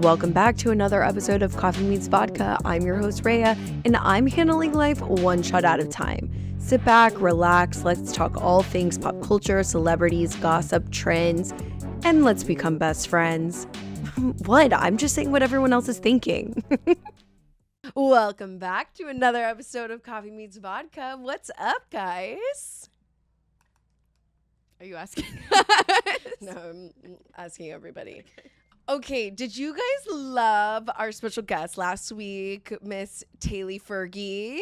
Welcome back to another episode of Coffee Meets Vodka. I'm your host, Raya, and I'm handling life one shot at a time. Sit back, relax, let's talk all things pop culture, celebrities, gossip, trends, and let's become best friends. What? I'm just saying what everyone else is thinking. Welcome back to another episode of Coffee Meets Vodka. What's up, guys? Are you asking? No, I'm asking everybody. Okay, did you guys love our special guest last week, Miss Taylea Fergie?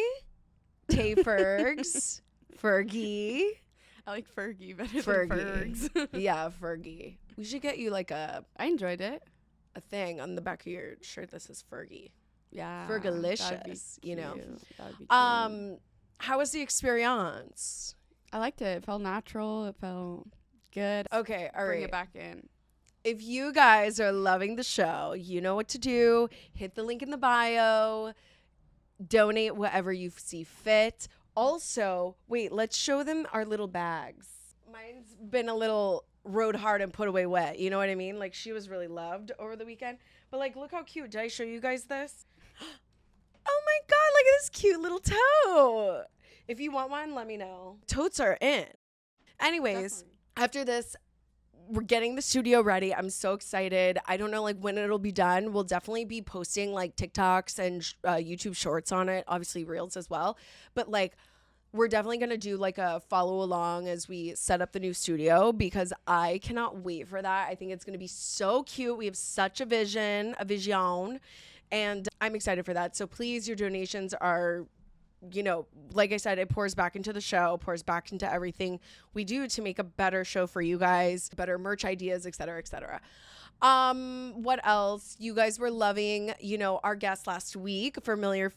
Tay Fergs. Fergie. I like Fergie better than Fergs. Yeah, Fergie. We should get you like I enjoyed it. a thing on the back of your shirt that says Fergie. Yeah. Fergalicious, you know. That'd be cute. How was the experience? I liked it. It felt natural. It felt good. Okay, all Bring right. it back in. If you guys are loving the show, you know what to do. Hit the link in the bio. Donate whatever you see fit. Also, wait, let's show them our little bags. Mine's been a little rode hard and put away wet. You know what I mean? Like, she was really loved over the weekend. But, like, look how cute. Did I show you guys this? Oh, my God. Look at this cute little tote. If you want one, let me know. Totes are in. Anyways, Definitely. after this, we're getting the studio ready. I'm so excited. I don't know like when it'll be done. We'll definitely be posting like TikToks and YouTube shorts on it, obviously reels as well. But like we're definitely going to do like a follow along as we set up the new studio because I cannot wait for that. I think it's going to be so cute. We have such a vision, and I'm excited for that. So please, your donations are, you know, like I said, it pours back into the show, pours back into everything we do to make a better show for you guys, better merch ideas, et cetera, et cetera. What else? You guys were loving, you know, our guest last week, familiar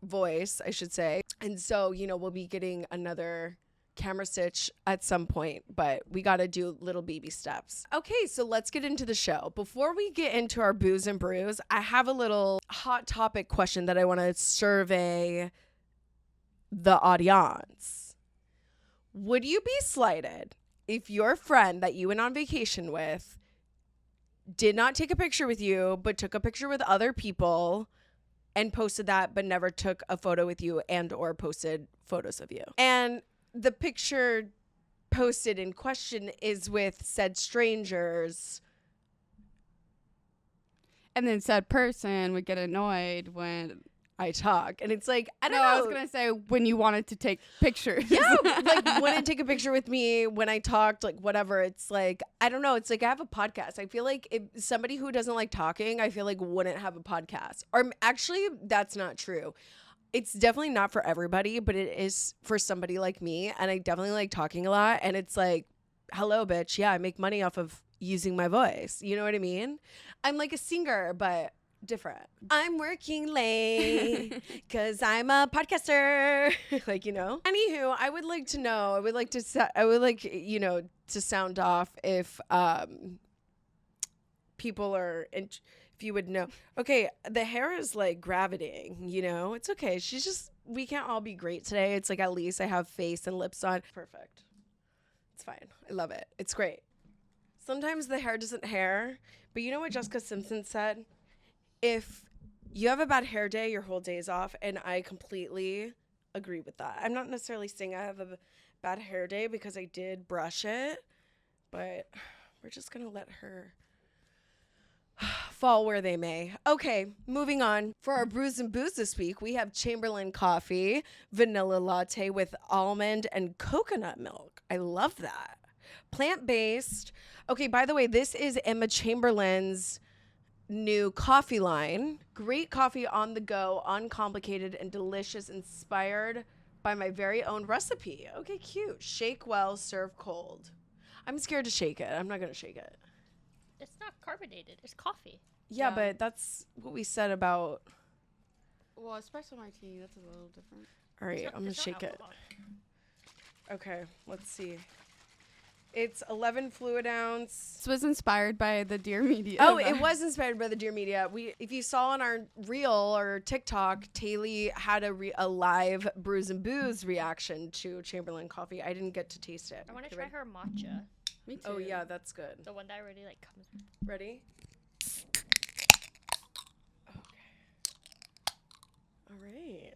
voice, I should say. And so, you know, we'll be getting another camera stitch at some point, but we got to do little baby steps. Okay, so let's get into the show. Before we get into our booze and brews, I have a little hot topic question that I want to survey the audience. Would you be slighted if your friend that you went on vacation with did not take a picture with you, but took a picture with other people and posted that, but never took a photo with you and or posted photos of you? And the picture posted in question is with said strangers. And then said person would get annoyed when I talk. And it's like, I don't know. I was going to say when you wanted to take pictures. Yeah, like wouldn't take a picture with me when I talked, like whatever. It's like, I don't know. It's like I have a podcast. I feel like if somebody who doesn't like talking, I feel like wouldn't have a podcast. Or actually, that's not true. It's definitely not for everybody, but it is for somebody like me. And I definitely like talking a lot. And it's like, hello, bitch. Yeah, I make money off of using my voice. You know what I mean? I'm like a singer, but different. I'm working late because I'm a podcaster. Like, you know. Anywho, I would like to know. I would like, you know, to sound off if people are if you would know. Okay, the hair is like gravitating, you know? It's okay. We can't all be great today. It's like at least I have face and lips on. Perfect. It's fine. I love it. It's great. Sometimes the hair doesn't hair, but you know what Jessica Simpson said? If you have a bad hair day, your whole day is off, and I completely agree with that. I'm not necessarily saying I have a bad hair day because I did brush it, but we're just going to let her fall where they may. Okay, moving on. For our brews and booze this week, we have Chamberlain coffee, vanilla latte with almond and coconut milk. I love that. Plant-based. Okay, by the way, this is Emma Chamberlain's new coffee line. Great coffee on the go, uncomplicated and delicious, inspired by my very own recipe. Okay, cute. Shake well, serve cold. I'm scared to shake it. I'm not going to shake it. It's not carbonated. It's coffee. Yeah, Yeah. but that's what we said about. Well, espresso martini, that's a little different. All right, It's not- I'm going to it's not shake it. alcohol. Okay, let's see. It's 11 fluid ounce. This was inspired by the Dear Media. Oh, it was inspired by the Dear Media. If you saw on our reel or TikTok, Taylea had a live brews and booze reaction to Chamberlain coffee. I didn't get to taste it. I want to You try ready? her matcha. Me too. Oh yeah, that's good. The one that already like comes. Ready? All right.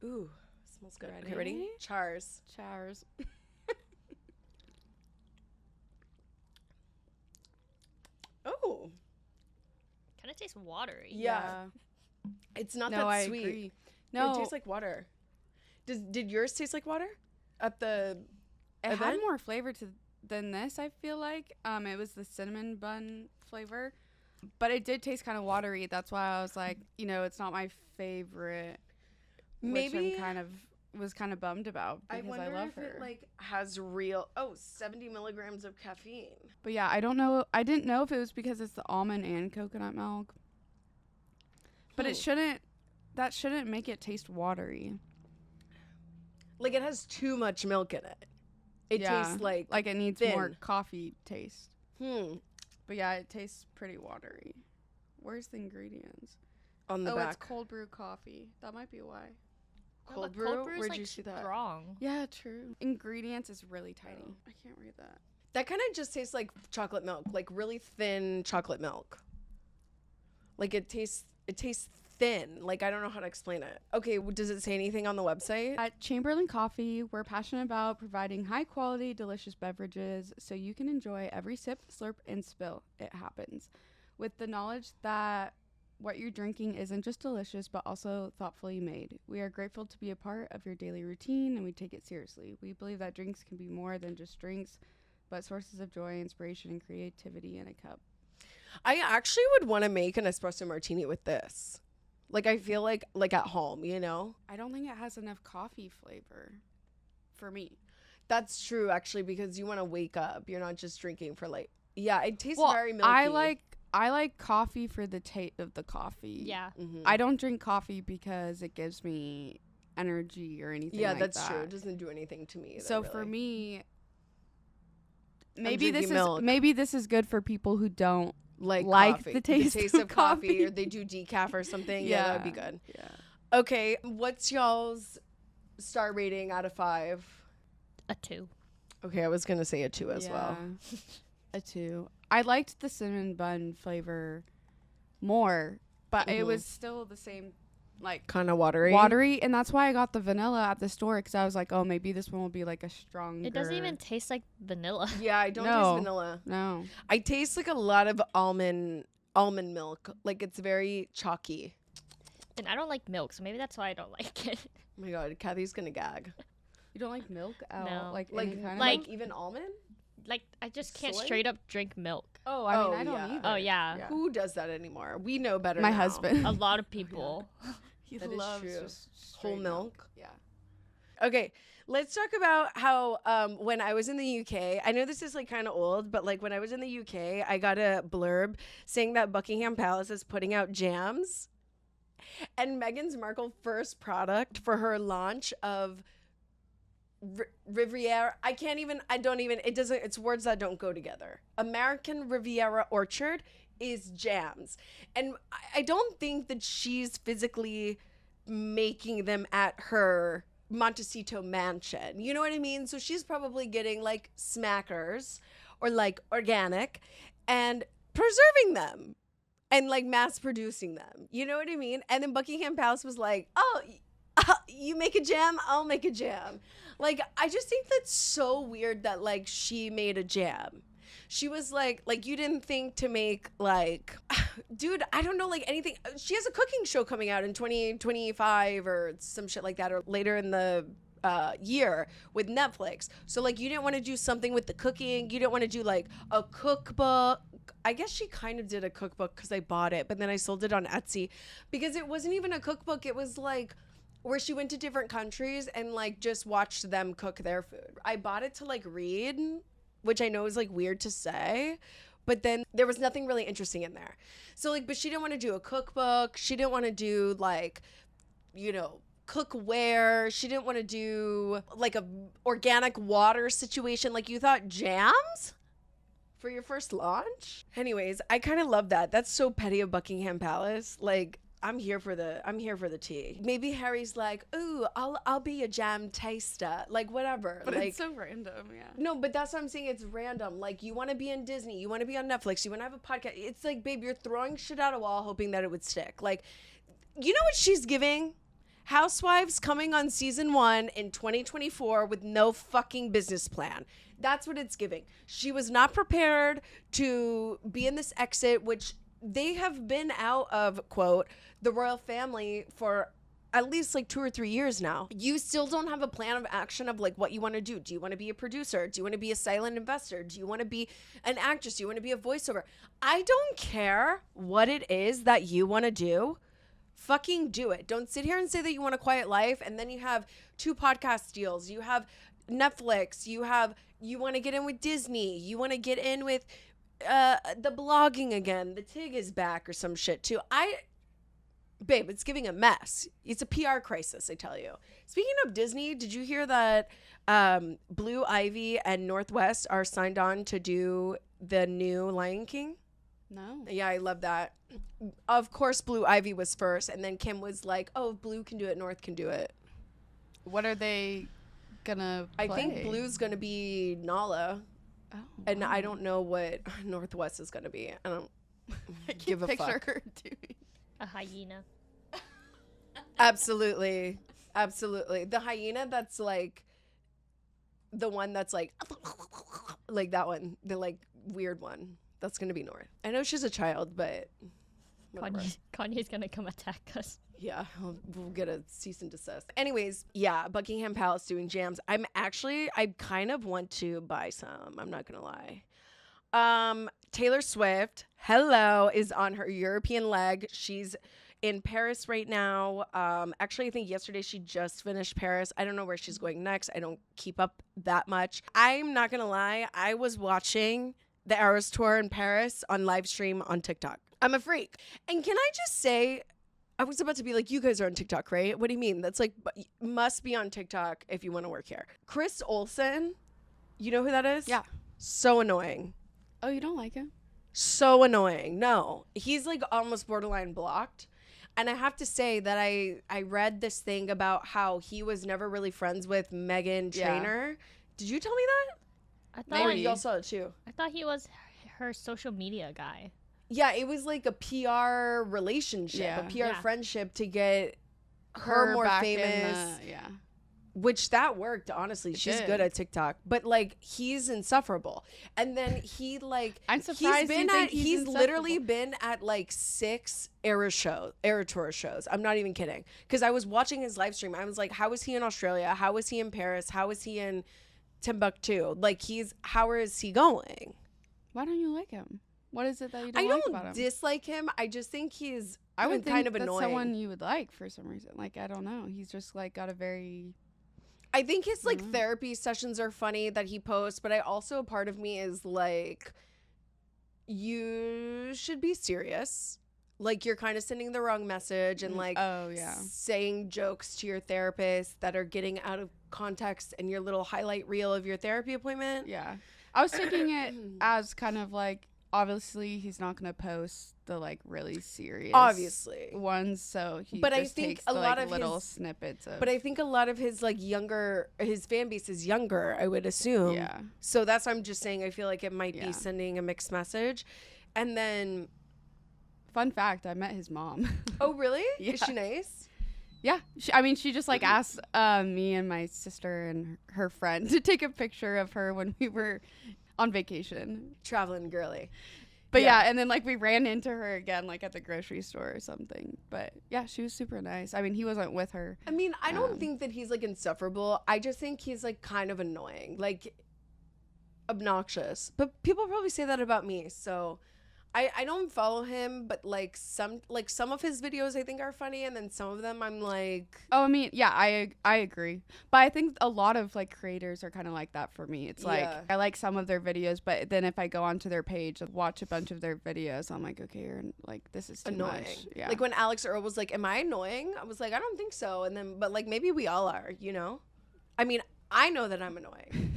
Ooh, smells good. Ready? Okay, ready? Chars. Chars. Oh. Kind of tastes watery. Yeah. It's not No, that I sweet. agree. It No, tastes like water. Did yours taste like water at the it had event? more flavor than this, I feel like. It was the cinnamon bun flavor, but it did taste kind of watery. That's why I was like, it's not my favorite. Maybe which was kind of bummed about I because wonder I love if her. it like has 70 milligrams of caffeine. But yeah, I don't know. I didn't know if it was because it's the almond and coconut milk. But it shouldn't. That shouldn't make it taste watery. Like it has too much milk in it. It tastes like it needs thin. more coffee taste. Hmm. But yeah, it tastes pretty watery. Where's the ingredients? On the Oh, back. it's cold brew coffee. That might be why. Cold but brew? Cold brew's Where'd like you see that? strong. Yeah, true. Ingredients is really tiny. Oh. I can't read that. That kind of just tastes like chocolate milk, like really thin chocolate milk. Like it tastes thin. Like I don't know how to explain it. Okay, does it say anything on the website? At Chamberlain Coffee, we're passionate about providing high quality, delicious beverages so you can enjoy every sip, slurp, and spill. It happens. With the knowledge that what you're drinking isn't just delicious, but also thoughtfully made. We are grateful to be a part of your daily routine, and we take it seriously. We believe that drinks can be more than just drinks, but sources of joy, inspiration, and creativity in a cup. I actually would want to make an espresso martini with this. Like I feel like at home, I don't think it has enough coffee flavor for me. That's true actually because you want to wake up. You're not just drinking for it tastes very milky. I like coffee for the taste of the coffee. Yeah. Mhm. I don't drink coffee because it gives me energy or anything like that's that. true. It doesn't do anything to me either, So for really. me, I'm maybe drinking milk. maybe this is good for people who don't like coffee. the taste of coffee or they do decaf or something. Yeah, that would be good. Yeah. Okay, what's y'all's star rating out of 5? A 2. Okay, I was gonna say a 2 as well. A 2. I liked the cinnamon bun flavor more, but it was still the same, like Kind of watery. and that's why I got the vanilla at the store because I was like, oh, maybe this one will be like a stronger. It doesn't even taste like vanilla. Yeah, I don't No. taste vanilla. No. I taste like a lot of almond milk. Like it's very chalky. And I don't like milk, so maybe that's why I don't like it. Oh my god, Kathy's gonna gag. You don't like milk? No. Like Like any kind like- of even almond? Like, I just can't Soy? straight up drink milk. Oh, I mean, Oh, I don't yeah. either. Oh, yeah. Yeah. Who does that anymore? We know better. My now. husband. A lot of people. He That is loves true. just Whole straight milk. Yeah. Okay, let's talk about how when I was in the UK, I know this is like kind of old, but like when I was in the UK, I got a blurb saying that Buckingham Palace is putting out jams. And Meghan's Markle first product for her launch of Rivera, it's words that don't go together. American Riviera Orchard is jams. And I don't think that she's physically making them at her Montecito mansion. You know what I mean? So she's probably getting like smackers or like organic and preserving them and like mass producing them. You know what I mean? And then Buckingham Palace was like, oh, you make a jam, I'll make a jam. Like, I just think that's so weird that like she made a jam. She was like you didn't think to make like, dude, I don't know, like anything. She has a cooking show coming out in 2025 or some shit like that, or later in the year with Netflix. So like you didn't want to do something with the cooking. You didn't want to do like a cookbook. I guess she kind of did a cookbook because I bought it, but then I sold it on Etsy because it wasn't even a cookbook. It was like where she went to different countries and like just watched them cook their food. I bought it to like read, which I know is like weird to say, but then there was nothing really interesting in there. So like, but she didn't want to do a cookbook. She didn't want to do like, cookware. She didn't want to do like a organic water situation. Like you thought jams for your first launch? Anyways, I kind of love that. That's so petty of Buckingham Palace. Like, I'm here for the tea. Maybe Harry's like, ooh, I'll be a jam taster. Like whatever. But like, it's so random, yeah. no, but that's what I'm saying. It's random. Like you want to be in Disney, you want to be on Netflix, you want to have a podcast. It's like, babe, you're throwing shit at a wall hoping that it would stick. Like You know what she's giving? Housewives coming on season 1 in 2024 with no fucking business plan. That's what it's giving. She was not prepared to be in this exit, which they have been out of, quote, the royal family for at least like 2 or 3 years now. You still don't have a plan of action of like what you want to do. Do you want to be a producer? Do you want to be a silent investor? Do you want to be an actress? Do you want to be a voiceover? I don't care what it is that you want to do. Fucking do it. Don't sit here and say that you want a quiet life and then you have 2 podcast deals. You have Netflix. You want to get in with Disney. You want to get in with the blogging again. The TIG is back or some shit too. Babe, it's giving a mess. It's a PR crisis, I tell you. Speaking of Disney, did you hear that Blue Ivy and Northwest are signed on to do the new Lion King? No. Yeah, I love that. Of course, Blue Ivy was first, and then Kim was like, oh, if Blue can do it, North can do it. What are they gonna play? I think Blue's going to be Nala, and I don't know what Northwest is going to be. I don't give a fuck. Her doing A hyena. Absolutely. The hyena that's like the one that's like that one, the like weird one. That's gonna be North. I know she's a child, but whatever. Kanye's gonna come attack us. Yeah, we'll get a cease and desist. Anyways, yeah, Buckingham Palace doing jams. I kind of want to buy some. I'm not gonna lie. Taylor Swift, hello, is on her European leg. She's in Paris right now. Actually, I think yesterday she just finished Paris. I don't know where she's going next. I don't keep up that much. I'm not gonna lie. I was watching the Eras Tour in Paris on live stream on TikTok. I'm a freak. And can I just say, I was about to be like, you guys are on TikTok, right? What do you mean? That's like, must be on TikTok if you want to work here. Chris Olsen, you know who that is? Yeah. So annoying. Oh, you don't like him? So annoying. No, he's like almost borderline blocked. And I have to say that I read this thing about how he was never really friends with Meghan Trainor. Yeah. Did you tell me that? I thought Maybe y'all saw it too. I thought he was her social media guy. Yeah, it was like a PR relationship, a PR friendship to get her more famous. Which that worked, honestly. She's good at TikTok. But like he's insufferable. And then he like I'm surprised he's literally been at like 6 Era Tour shows. I'm not even kidding. Because I was watching his live stream. I was like, how is he in Australia? How is he in Paris? How is he in Timbuktu? Like how is he going? Why don't you like him? What is it that you don't like about him? I don't dislike him. I just think he's I would kind of that's annoying. Someone you would like for some reason. Like, I don't know. He's just like got a very I think his like therapy sessions are funny that he posts, but a part of me is like, you should be serious. Like you're kind of sending the wrong message and like saying jokes to your therapist that are getting out of context in your little highlight reel of your therapy appointment. Yeah. I was taking it as kind of like, obviously he's not going to post the like really serious ones, so he but just I think takes a the, lot like, of little his, snippets of but I think a lot of his like his fan base is younger, I would assume. Yeah. So that's what I'm just saying. I feel like it might be sending a mixed message. And then fun fact, I met his mom. Oh really? Yeah. Is she nice? Yeah, she just like asked me and my sister and her friend to take a picture of her when we were on vacation, traveling girly. But yeah, and then like we ran into her again like at the grocery store or something. But yeah, she was super nice. I mean, he wasn't with her. I mean, I don't think that he's like insufferable. I just think he's like kind of annoying, like obnoxious. But people probably say that about me, so I don't follow him, but like some of his videos I think are funny, and then some of them I'm like, oh, I mean, yeah, I agree, but I think a lot of like creators are kind of like that for me. It's like I like some of their videos, but then if I go onto their page and watch a bunch of their videos, I'm like, okay, you're like, this is too annoying. Much. Yeah, like when Alex Earl was like, am I annoying? I was like, I don't think so. And then but like maybe we all are, you know. I mean, I know that I'm annoying.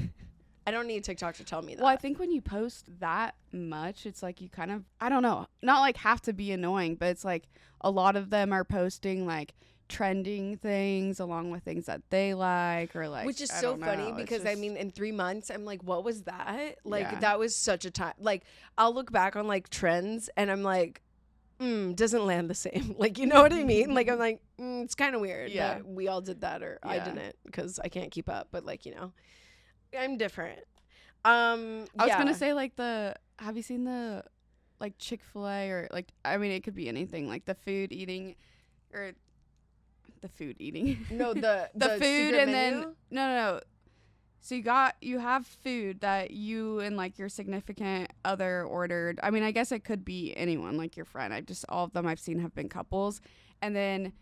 I don't need TikTok to tell me that. Well, I think when you post that much, it's like you kind of, I don't know, not like have to be annoying, but it's like a lot of them are posting like trending things along with things that they like or like. Which is so funny because I mean, in 3 months, I'm like, what was that? Like, that was such a time. Like, I'll look back on like trends and I'm like, doesn't land the same. Like, you know what I mean? Like, I'm like, it's kind of weird Yeah. that we all did that, or I Yeah. didn't, because I can't keep up. But like, you know, I'm different. I was gonna say like have you seen the like Chick-fil-A or like, I mean, it could be anything, like the food eating or the food eating. No, the food secret and menu? then no. So you have food that you and like your significant other ordered. I mean, I guess it could be anyone, like your friend. All of them I've seen have been couples. And then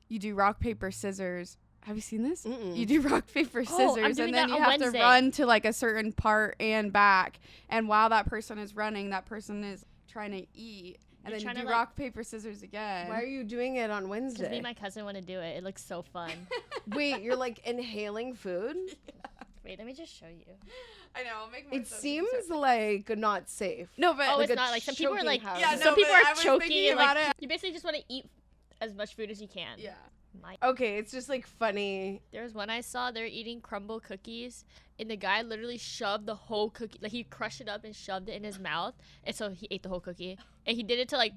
you do rock, paper, scissors. Have you seen this? Mm-mm. You do rock, paper, Oh, I'm scissors, doing and then that you on have Wednesday. to run to like a certain part and back. And while that person is running, that person is trying to eat. And You're then you trying do to, like- rock, paper, scissors again. Why are you doing it on Because Wednesday? me and my cousin want to do it. It looks so fun. Wait, you're like inhaling food? Wait, let me just show you. I know. I'll make It myself seems easier. like not safe. No, but Oh, Like it's a not. Like, some people are choking like, hazard. Yeah, some no, people but I are was choking thinking and like, about it. you basically just want to eat as much food as you can. Yeah. Okay, it's just like funny. There was one I saw, they're eating crumble cookies, and the guy literally shoved the whole cookie, like he crushed it up and shoved it in his mouth, and so he ate the whole cookie. And he did it to like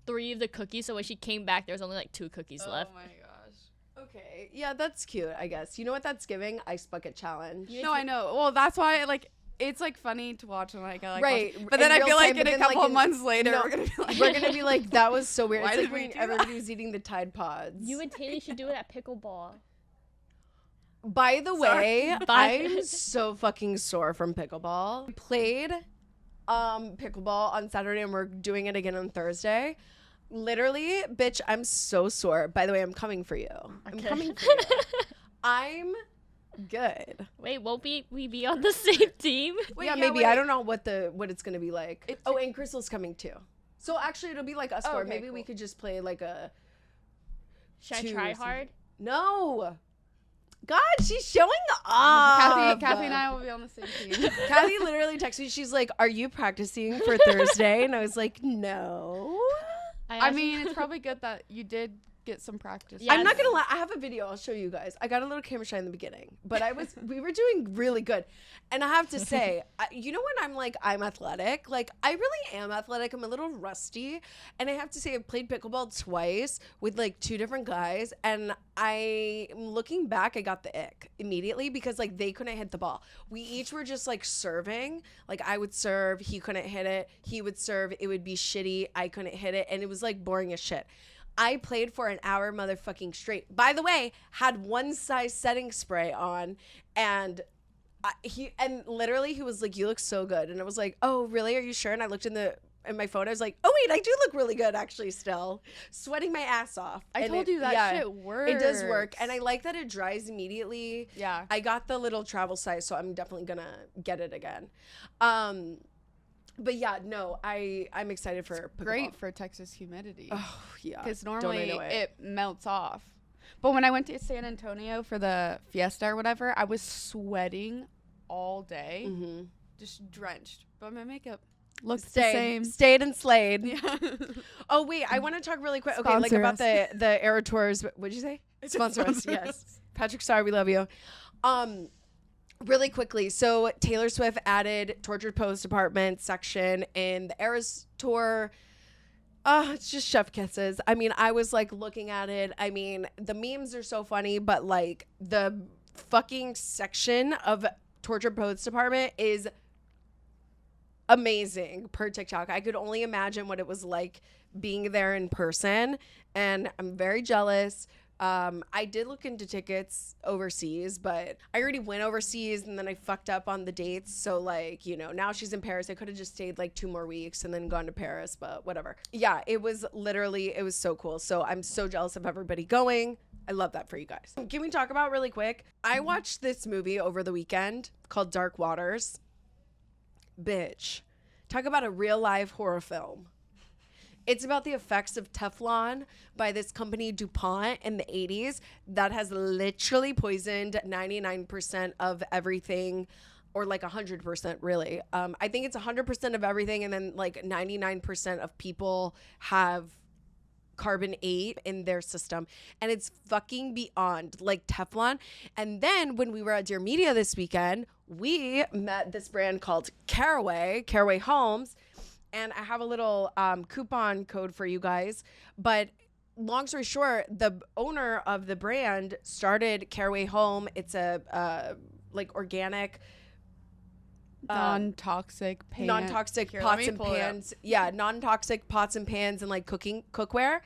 3 of the cookies, so when she came back, there was only like 2 cookies left. Oh my gosh. Okay, yeah, that's cute, I guess. You know what that's giving? Ice bucket challenge. You No, I know. Well, that's why like it's like funny to watch and like I like Right, watch- But then in I real feel like time, in but a then, couple like, of months later no, we're gonna be like We're gonna be like, that was so weird. Why It's did like we when do everybody that? was eating the Tide Pods. You and Taylea should do it at pickleball. By the Sorry. way, I'm so fucking sore from pickleball. Played pickleball on Saturday and we're doing it again on Thursday. Literally, bitch, I'm so sore. By the way, I'm coming for you. I'm Okay. coming for you. I'm good. Wait, won't we be on the same team? Yeah, maybe. I don't know what it's gonna be like. It- Oh, and Crystal's coming too. So actually, it'll be like us Oh, four. okay, Maybe we cool. could just play like a. Should I 2 try or something. hard? No. God, she's showing off. Kathy and I will be on the same team. Kathy literally texted me. She's like, "Are you practicing for Thursday?" And I was like, "No." I mean, it's probably good that you did get some practice. Yeah, I'm not gonna lie. I have a video. I'll show you guys. I got a little camera shy in the beginning, but we were doing really good. And I have to say, you know, when I'm like, I'm athletic, like I really am athletic. I'm a little rusty, and I have to say, I've played pickleball twice with like 2 different guys, and looking back, I got the ick immediately because like they couldn't hit the ball. We each were just like serving. Like I would serve, he couldn't hit it. He would serve, it would be shitty. I couldn't hit it, and it was like boring as shit. I played for an hour motherfucking straight. By the way, had one size setting spray on, and he was like, "You look so good," and I was like, "Oh, really? Are you sure?" And I looked in my phone. I was like, "Oh wait, I do look really good actually. Still sweating my ass off." I And told you that shit works. It does work, and I like that it dries immediately. Yeah. I got the little travel size, so I'm definitely gonna get it again. But yeah, no, I'm excited for pickleball. Great for Texas humidity. Oh yeah, Because Don't I normally know it melts off. But when I went to San Antonio for the fiesta or whatever, I was sweating all day, Mm-hmm. just drenched. But my makeup looks the same. Stayed and slayed. Yeah. Oh wait, I want to talk really quick. Okay, like Sponsor about us. the Era Tours. What'd you say? Sponsor us. Sponsor Yes, us. Patrick Starr, we love you. Really quickly. So Taylor Swift added tortured post apartment section in the Eras tour. It's just chef kisses. I mean, I was like looking at it. I mean, the memes are so funny, but like the fucking section of tortured post apartment is amazing per TikTok. I could only imagine what it was like being there in person, and I'm very jealous. I did look into tickets overseas, but I already went overseas and then I fucked up on the dates. So like, you know, now she's in Paris. I could have just stayed like 2 more weeks and then gone to Paris, but whatever. Yeah, it was so cool. So I'm so jealous of everybody going. I love that for you guys. Can we talk about really quick? I watched this movie over the weekend called Dark Waters. Bitch, talk about a real live horror film. It's about the effects of Teflon by this company DuPont in the 80s that has literally poisoned 99% of everything, or like 100% really. I think it's 100% of everything, and then like 99% of people have carbon-8 in their system, and it's fucking beyond like Teflon. And then when we were at Dear Media this weekend, we met this brand called Caraway Homes. and I have a little coupon code for you guys. But long story short, the owner of the brand started Caraway Home. It's a like organic, non-toxic non-toxic Here, pots let me and pull it up. pans. Yeah, non-toxic pots and pans and like cookware.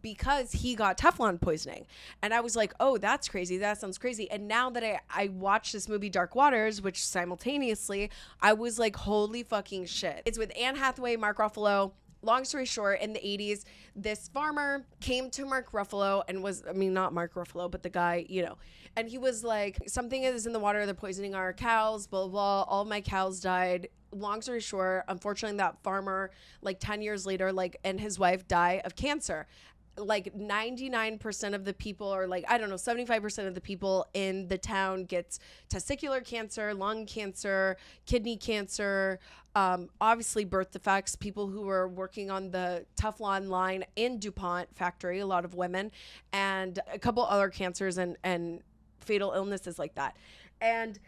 Because he got Teflon poisoning. And I was like, oh, that's crazy. That sounds crazy. And now that I watched this movie Dark Waters, which simultaneously, I was like, holy fucking shit. It's with Anne Hathaway, Mark Ruffalo. Long story short, in the 80s, this farmer came to Mark Ruffalo and not Mark Ruffalo, but the guy, and he was like, something is in the water. They're poisoning our cows, blah, blah, blah. All of my cows died. Long story short, unfortunately, that farmer, like 10 years later, and his wife die of cancer. Like 99% of the people, or 75% of the people in the town gets testicular cancer, lung cancer, kidney cancer, obviously birth defects, people who were working on the Teflon line in DuPont factory, a lot of women, and a couple other cancers and fatal illnesses like that. And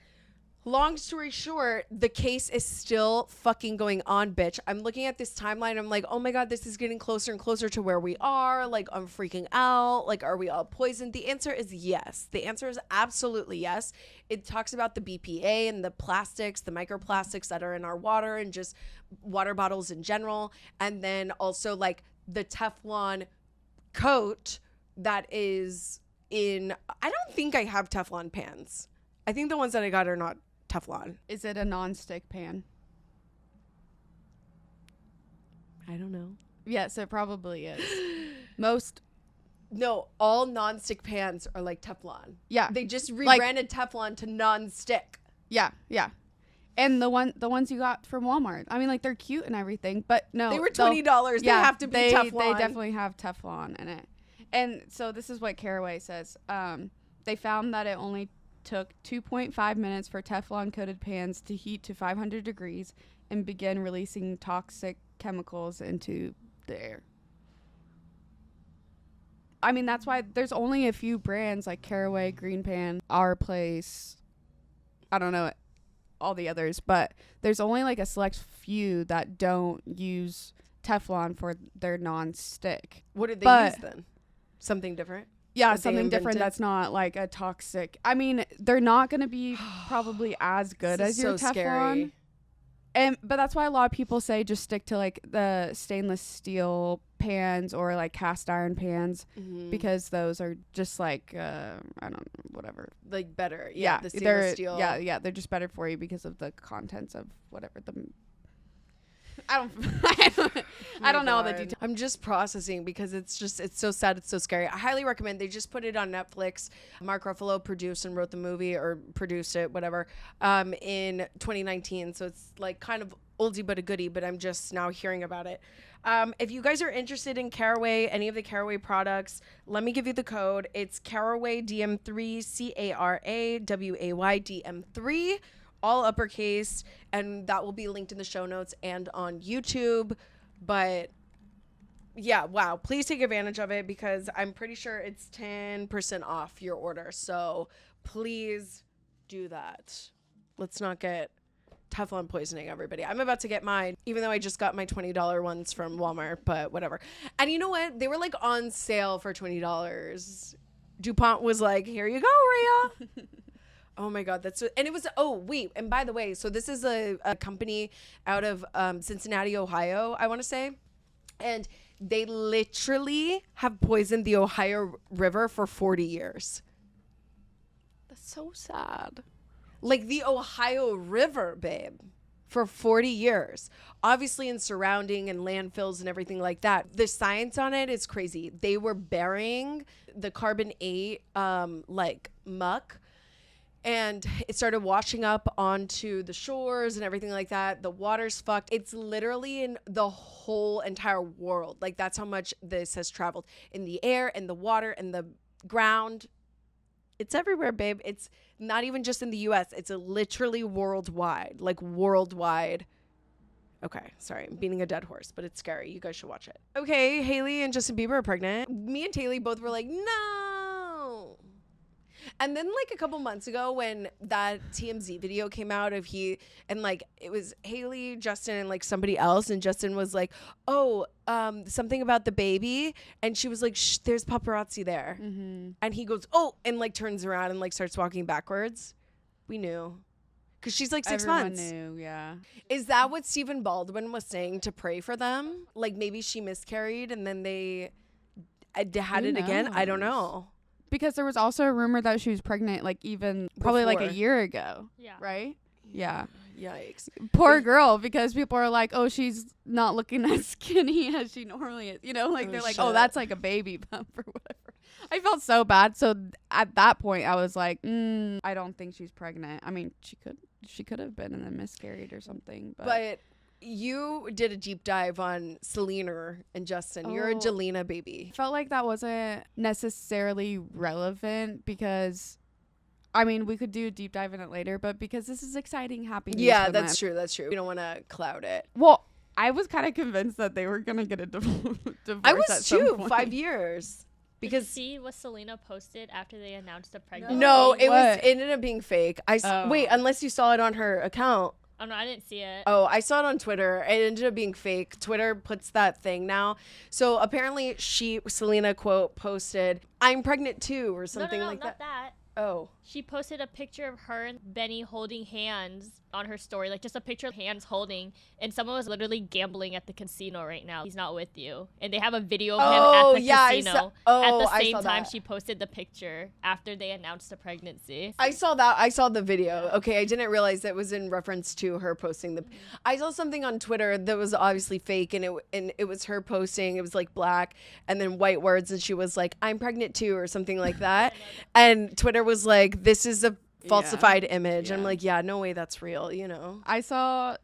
long story short, the case is still fucking going on, bitch. I'm looking at this timeline. I'm like, oh my God, this is getting closer and closer to where we are. Like, I'm freaking out. Like, are we all poisoned? The answer is yes. The answer is absolutely yes. It talks about the BPA and the plastics, the microplastics that are in our water and just water bottles in general. And then also like the Teflon coat that is in, I don't think I have Teflon pans. I think the ones that I got are not Teflon. Is it a non-stick pan? I don't know. Yes, it probably is. No, all non-stick pans are like Teflon. Yeah. They just rebranded Teflon to non-stick. Yeah. And the ones you got from Walmart. I mean, like, they're cute and everything, but no. They were $20. They have to be Teflon. They definitely have Teflon in it. And so this is what Caraway says. They found that it only took 2.5 minutes for Teflon coated pans to heat to 500 degrees and begin releasing toxic chemicals into the air. I mean, that's why there's only a few brands like Caraway, Green Pan, Our Place. I don't know all the others, but there's only like a select few that don't use Teflon for their non-stick. What did they use then? Something different? Yeah, something different that's not like a toxic. I mean, they're not going to be probably as good as your Teflon. Scary. But that's why a lot of people say just stick to like the stainless steel pans or like cast iron pans, because those are just like I don't know, whatever. Like better. Yeah, the stainless steel. Yeah, they're just better for you because of the contents of whatever the I don't know all the details. I'm just processing because it's so sad. It's so scary. I highly recommend. They just put it on Netflix. Mark Ruffalo produced and wrote the movie, or produced it, whatever, in 2019. So it's like kind of oldie but a goodie, but I'm just now hearing about it. If you guys are interested in Caraway, any of the Caraway products, let me give you the code. It's Caraway DM3, CARAWAY DM3. All uppercase, and that will be linked in the show notes and on YouTube. But yeah, wow, please take advantage of it because I'm pretty sure it's 10% off your order. So please do that. Let's not get Teflon poisoning, everybody. I'm about to get mine, even though I just got my $20 ones from Walmart, but whatever. And you know what? They were like on sale for $20. DuPont was like, here you go, Raya. Oh my God, and it was, and by the way, so this is a company out of Cincinnati, Ohio, I want to say, and they literally have poisoned the Ohio River for 40 years. That's so sad. Like the Ohio River, babe, for 40 years. Obviously in surrounding and landfills and everything like that. The science on it is crazy. They were burying the carbon-8 like muck, and it started washing up onto the shores and everything like that. The water's fucked. It's literally in the whole entire world. Like, that's how much this has traveled. In the air, in the water, in the ground. It's everywhere, babe. It's not even just in the U.S. It's literally worldwide. Like, worldwide. Okay, sorry. I'm beating a dead horse, but it's scary. You guys should watch it. Okay, Hailey and Justin Bieber are pregnant. Me and Taylea both were like, no. And then like a couple months ago when that TMZ video came out of it was Hailey, Justin, and like somebody else, and Justin was like, oh, something about the baby, and she was like, shh, there's paparazzi there. And he goes, oh, and like turns around and like starts walking backwards. We knew. Because she's like 6 Everyone months. knew, yeah. Is that what Stephen Baldwin was saying, to pray for them? Like maybe she miscarried and then they had Who it again? I don't knows? know. Because there was also a rumor that she was pregnant, like even probably like a Before. year ago. Yeah. Right? Yeah. Yikes. Poor girl, because people are like, oh, she's not looking as skinny as she normally is. You know, like Oh, they're like, shit. oh, that's like a baby bump or whatever. I felt so bad. So at that point, I was like, I don't think she's pregnant. I mean, she could have been and then miscarried or something. But you did a deep dive on Selena and Justin. You're a Oh. Jelena baby. felt like that wasn't necessarily relevant because, I mean, we could do a deep dive in it later, but because this is exciting, happy news Yeah, for that's them. true. That's true. We don't want to cloud it. Well, I was kind of convinced that they were going to get a divorce I at was some too. point. 5 years. Did you Because see what Selena posted after they announced the pregnancy? no, it What? ended up being fake. Oh. Wait, unless you saw it on her account. Oh no, I didn't see it. Oh, I saw it on Twitter. It ended up being fake. Twitter puts that thing now. So apparently Selena quote posted, I'm pregnant too, or something no, like not that. that. Oh. She posted a picture of her and Benny holding hands on her story, like just a picture of hands holding, and someone was literally gambling at the casino right now. He's not with you, and they have a video of him Oh, at the yeah, casino. I At the saw same time, that. she posted the picture after they announced the pregnancy. I saw that. I saw the video. Okay, I didn't realize that was in reference to her posting the. I saw something on Twitter that was obviously fake, and it was her posting. It was like black and then white words, and she was like, "I'm pregnant too," or something like that. And Twitter was like, "This is a falsified image." Yeah. I'm like, "Yeah, no way, that's real." You know. I saw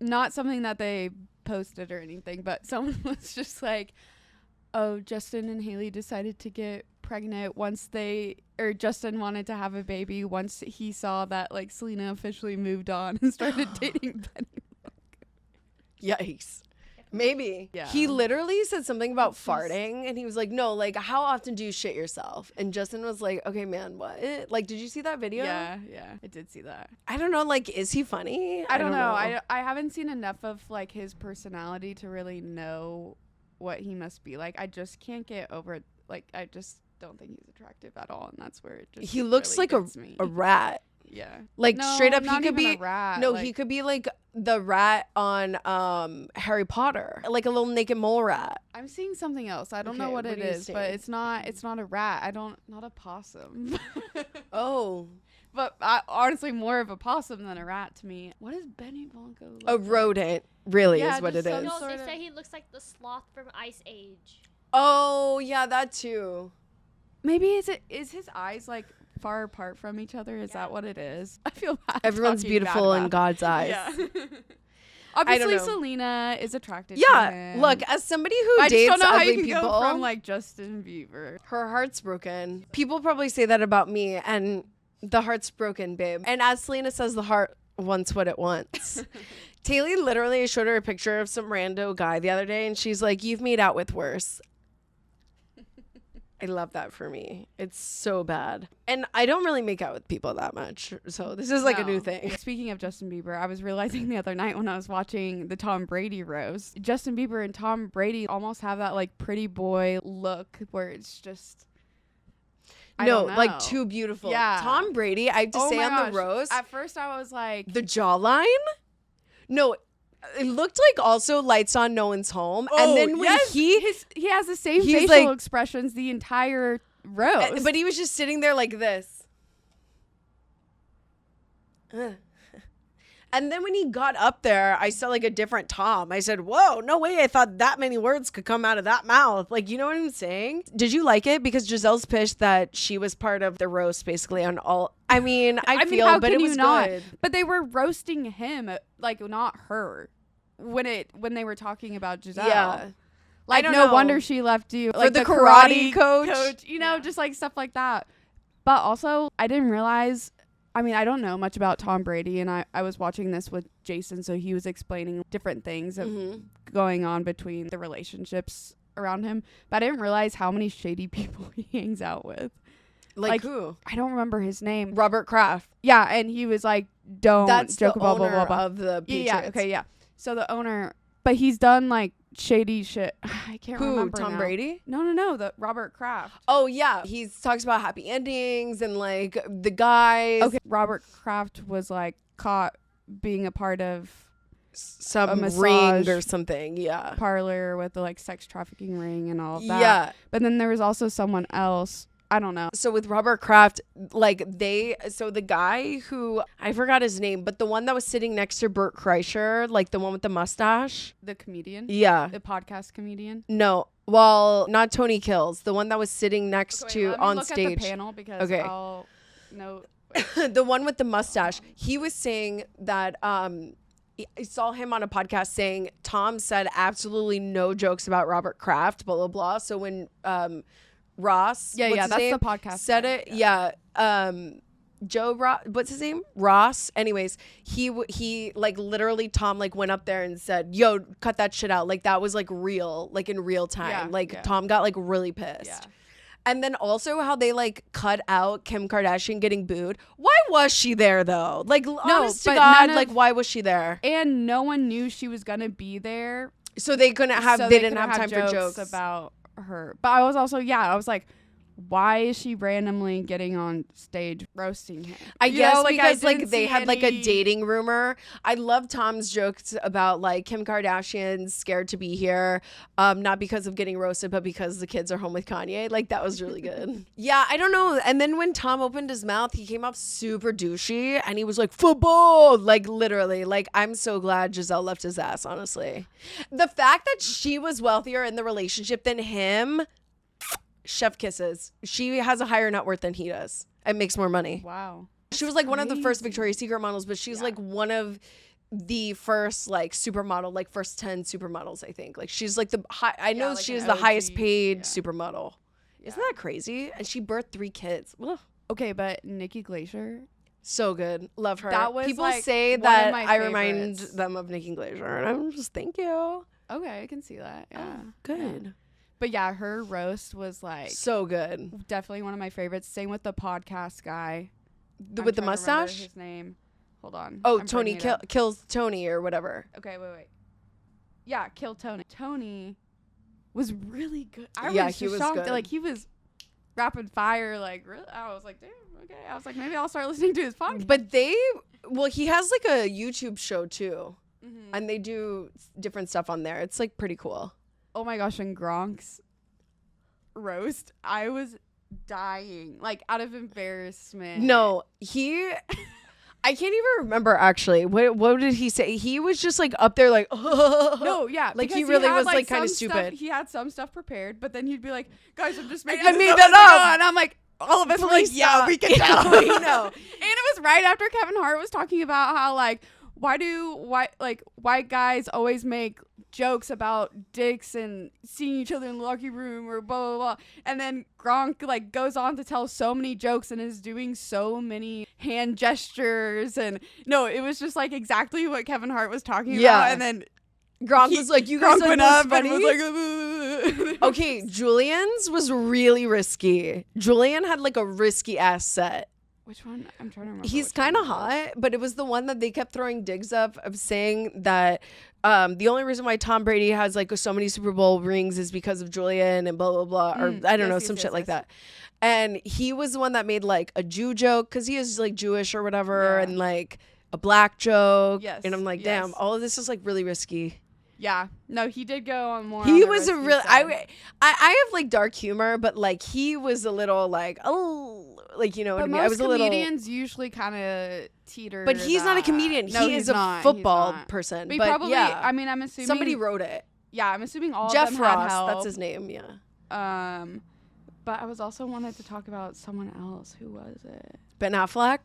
not something that they posted or anything, but someone was just like, oh, Justin and Hailey decided to get pregnant once Justin wanted to have a baby once he saw that like Selena officially moved on and started dating Benny. Yikes. Maybe. Yeah. He literally said something about farting, and he was like, no, like, how often do you shit yourself? And Justin was like, okay, man, what? Like, did you see that video? Yeah, I did see that. I don't know, like, is he funny? I don't know. I haven't seen enough of like his personality to really know what he must be like. I just can't get over it. Like, I just don't think he's attractive at all, and that's where it just He looks really like gets me. a rat. Yeah. Like, No, straight up, he not could even be. a rat. No, like, he could be like the rat on Harry Potter, like a little naked mole rat. I'm seeing something else. I don't know Okay, what what it are you is, but seeing? it's not a rat. Not a possum. Oh, But honestly, more of a possum than a rat to me. What is Benny Blanco? Look a like? rodent, really, Yeah, is what just it some is. No, sort they of- say he looks like the sloth from Ice Age. Oh, yeah, that too. Maybe is his eyes like far apart from each other? Is that what it is? I feel bad. Everyone's talking beautiful bad in about God's eyes. Yeah. Obviously, know. Selena is attracted to Yeah, him. look, as somebody who I just dates don't know how ugly you can people, go from like Justin Bieber. her heart's broken. People probably say that about me, and the heart's broken, babe. And as Selena says, the heart wants what it wants. Taylea literally showed her a picture of some rando guy the other day, and she's like, you've made out with worse. I love that for me. It's so bad. And I don't really make out with people that much. So this is like a new No. thing. Speaking of Justin Bieber, I was realizing the other night when I was watching the Tom Brady roast, Justin Bieber and Tom Brady almost have that like pretty boy look where it's just I No, don't know. like too beautiful. Yeah. Tom Brady, I have to Oh say my on gosh. the roast, At first I was like, the jawline? No, it looked like also Lights On, No One's Home. oh, And then when yes, he has the same he's facial like- expressions the entire roast. but he was just sitting there like this. And then when he got up there, I saw like a different Tom. I said, whoa, no way. I thought that many words could come out of that mouth. Like, you know what I'm saying? Did you like it? Because Giselle's pissed that she was part of the roast basically on all. I mean, I feel, how but can it was you not? good. But they were roasting him, like not her, when they were talking about Giselle. Yeah. Like, don't no know. wonder she left you. For Like the the karate coach. you know, Yeah. just like stuff like that. But also, I didn't realize, I mean, I don't know much about Tom Brady, and I was watching this with Jason, so he was explaining different things of going on between the relationships around him. But I didn't realize how many shady people he hangs out with. Like who? I don't remember his name. Robert Kraft. Yeah, and he was like, don't That's joke the about owner blah, blah, blah. of the Patriots. Yeah, okay, yeah. So the owner, but he's done like shady shit. I can't Who? remember Tom now. Brady? No, the Robert Kraft. Oh yeah, he talks about happy endings and like the guys. Okay, Robert Kraft was like caught being a part of Some a massage ring or something. Yeah. parlor with the like sex trafficking ring and all of that. Yeah. But then there was also someone else. I don't know. So with Robert Kraft, like the guy who, I forgot his name, but the one that was sitting next to Bert Kreischer, like the one with the mustache. The comedian? Yeah. The podcast comedian? No. Well, not Tony Kills. The one that was sitting next to let me on look stage. at the panel because Okay. I'll know. The one with the mustache. He was saying that I saw him on a podcast saying Tom said absolutely no jokes about Robert Kraft, blah blah blah. So when Ross, Yeah, what's yeah, his that's name, the podcast said guy, it. Yeah. Joe Ross, what's his name? Ross. Anyways, he like literally Tom like went up there and said, "Yo, cut that shit out." Like that was like real, like in real time. Yeah, like yeah. Tom got like really pissed. Yeah. And then also how they like cut out Kim Kardashian getting booed. Why was she there though? Like honest to but God, none like of- why was she there? And no one knew she was going to be there. So they couldn't have. So they didn't couldn't have time for jokes about her. But I was also, I was like, why is she randomly getting on stage roasting him? I guess like, because I like didn't they see had like a any- dating rumor. I love Tom's jokes about like Kim Kardashian's scared to be here, not because of getting roasted, but because the kids are home with Kanye. Like that was really good. Yeah, I don't know. And then when Tom opened his mouth, he came off super douchey, and he was like football, like literally. Like I'm so glad Giselle left his ass. Honestly, the fact that she was wealthier in the relationship than him. Chef kisses. She has a higher net worth than he does and makes more money. Wow. She was like one of the first crazy. Victoria's Secret models, but she's like one of the first like supermodel, like first 10 supermodels, I think. Like she's like the high, I know like she's an the OG, highest paid yeah. supermodel. Isn't that crazy? And she birthed 3 kids. Ugh. Okay, but Nikki Glacier. So good. Love her. That was, People like, say one of that my I remind favorites. them of Nikki Glacier, and I'm just thank you. Okay, I can see that. Yeah. Good. But yeah, her roast was like So good. definitely one of my favorites. Same with the podcast guy. I'm With the trying to remember mustache? his name. Hold on. Oh, I'm Tony bringing it up. kills Tony or whatever. Okay, wait. Yeah, Kill Tony. Tony was really good. I Yeah, was he just was shocked. good. Like he was rapid fire. Like really, I was like, damn. Okay. I was like, maybe I'll start listening to his podcast. But he has like a YouTube show too, and they do different stuff on there. It's like pretty cool. Oh my gosh, and Gronk's roast, I was dying, like out of embarrassment. No, I can't even remember actually. What did he say? He was just like up there like, No, yeah. Like, he because really had, was, like, kinda some stuff- stupid. He had some stuff prepared, but then he'd be like, guys, I'm just making I this made up that as I up. go," and I'm like, all of us were like, Please yeah, stop. we can tell. We know. And it was right after Kevin Hart was talking about how like white guys always make jokes about dicks and seeing each other in the locker room or blah blah blah, and then Gronk like goes on to tell so many jokes and is doing so many hand gestures, and no, it was just like exactly what Kevin Hart was talking about, and then Gronk was like, you guys Gronk went are up funny. and was like, Okay, Julian's was really risky. Julian had like a risky ass set. which one? I'm trying to remember. He's which one kind of it was. hot, but it was the one that they kept throwing digs of saying that the only reason why Tom Brady has like so many Super Bowl rings is because of Julian and blah blah blah, or I don't know, some shit like that. And he was the one that made like a Jew joke because he is like Jewish or whatever, Yeah. and like a black joke. Yes, And I'm like, yes. damn, all of this is like really risky. Yeah, no, he did go on more. He on the was a risky real. side. I have like dark humor, but like he was a little like, oh, like you know what But I mean. I most was a little. comedians usually kind of teeter. But he's not a that. comedian. No, He he's is a not. He's football not. person. But, But probably. yeah, I mean, I'm assuming somebody wrote it. Yeah, I'm assuming all Jeff of them had Ross, help. that's his name. Yeah. But I was also wanted to talk about someone else. Who was it? Ben Affleck.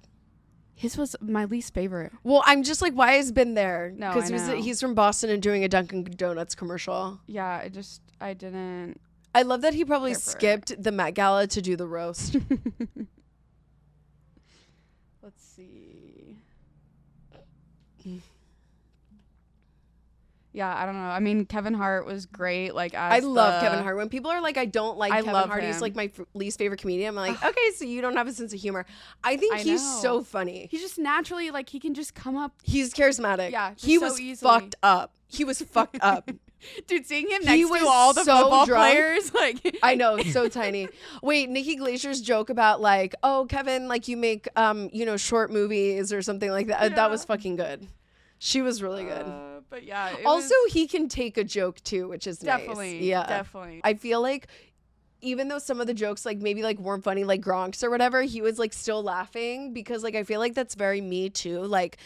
His was my least favorite. Well, I'm just like, why has Ben there? No, because I know. he's from Boston and doing a Dunkin' Donuts commercial. Yeah, I didn't. I love that he probably Care for it. skipped the Met Gala to do the roast. Let's see. Yeah, I don't know. I mean, Kevin Hart was great. Like, I love Kevin Hart. When people are like, I don't like Kevin Hart, he's him. like my least favorite comedian. I'm like, okay, so you don't have a sense of humor. I think he's so funny. He's just naturally, like, he can just come up. He's charismatic. Yeah, he so was easily. fucked up. He was fucked up. Dude, seeing him next was to all the so football drunk. players, like. I know, so tiny. Wait, Nikki Glacier's joke about like, oh, Kevin, like you make, short movies or something like that. Yeah. That was fucking good. She was really good. But yeah. Also, he can take a joke too, which is definitely, nice. Yeah, definitely. I feel like even though some of the jokes like maybe like weren't funny, like Gronk's or whatever, he was like still laughing because like I feel like that's very me too. Like,